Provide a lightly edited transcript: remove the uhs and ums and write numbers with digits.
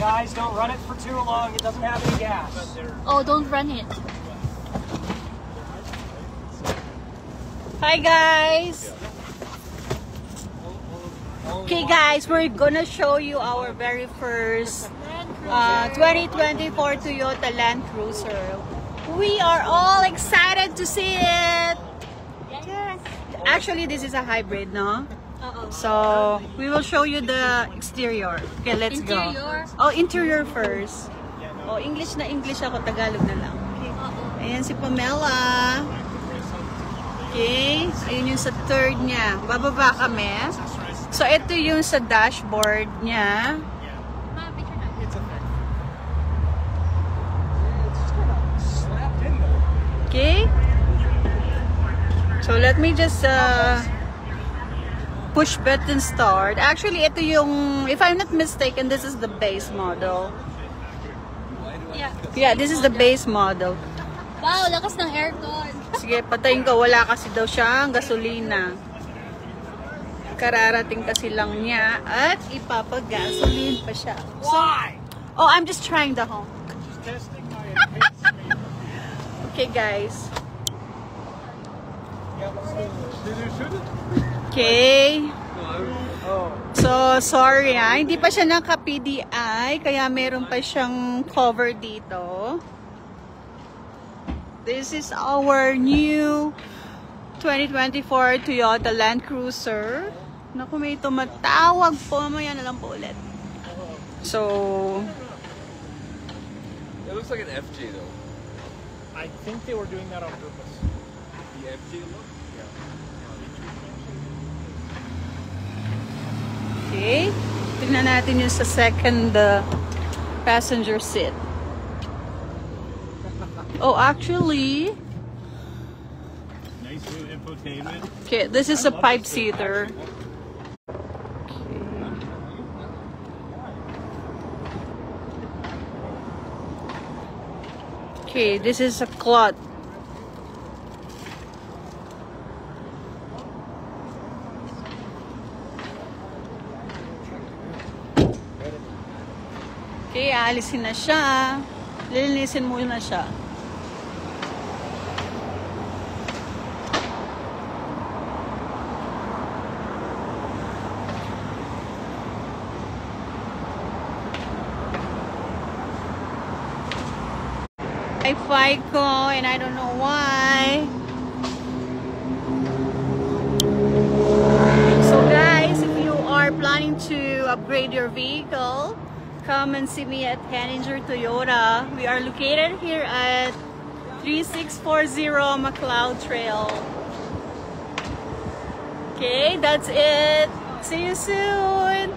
Guys, don't run it for too long. It doesn't have any gas. Oh, don't run it. Hi guys. Okay guys, we're gonna show you our very first 2024 Toyota Land Cruiser. We are all excited to see it. Actually, this is a hybrid, no? So, we will show you the exterior. Okay, let's go. Oh, interior first. Oh, English na English ako, Tagalog na lang. Okay. Ayan si Pamela. Okay, ayun yung sa third niya. Bababa kami. So, ito yung sa dashboard niya. Okay. So, let me just push button start. Actually, ito yung, if I'm not mistaken, this is the base model. Yeah, this is the base model. Wow, lakas ng aircon. Sige, patayin ko. Wala kasi daw siyang gasolina. Kararating kasi lang niya at ipapagasolin pa siya. So, oh, I'm just trying the home. Just testing my Okay, guys. Shoot it. Okay. So, sorry hindi pa siya naka-PDI, kaya meron pa siyang cover dito. This is our new 2024 Toyota Land Cruiser. Naku, may tumatawag po. Mamaya na lang po ulit. So, it looks like an FJ though. I think they were doing that on purpose. The FJ look? okay. Tingnan natin yung sa second passenger seat. Oh, actually, Nice new infotainment. okay, this is a 5-seater. Okay, this is a cloth. Okay, aalisin na siya. Lilinisin muna siya. FICO, and I don't know why. So guys, if you are planning to upgrade your vehicle, come and see me at Henninger Toyota. We are located here at 3640 McLeod Trail. Okay, that's it. See you soon.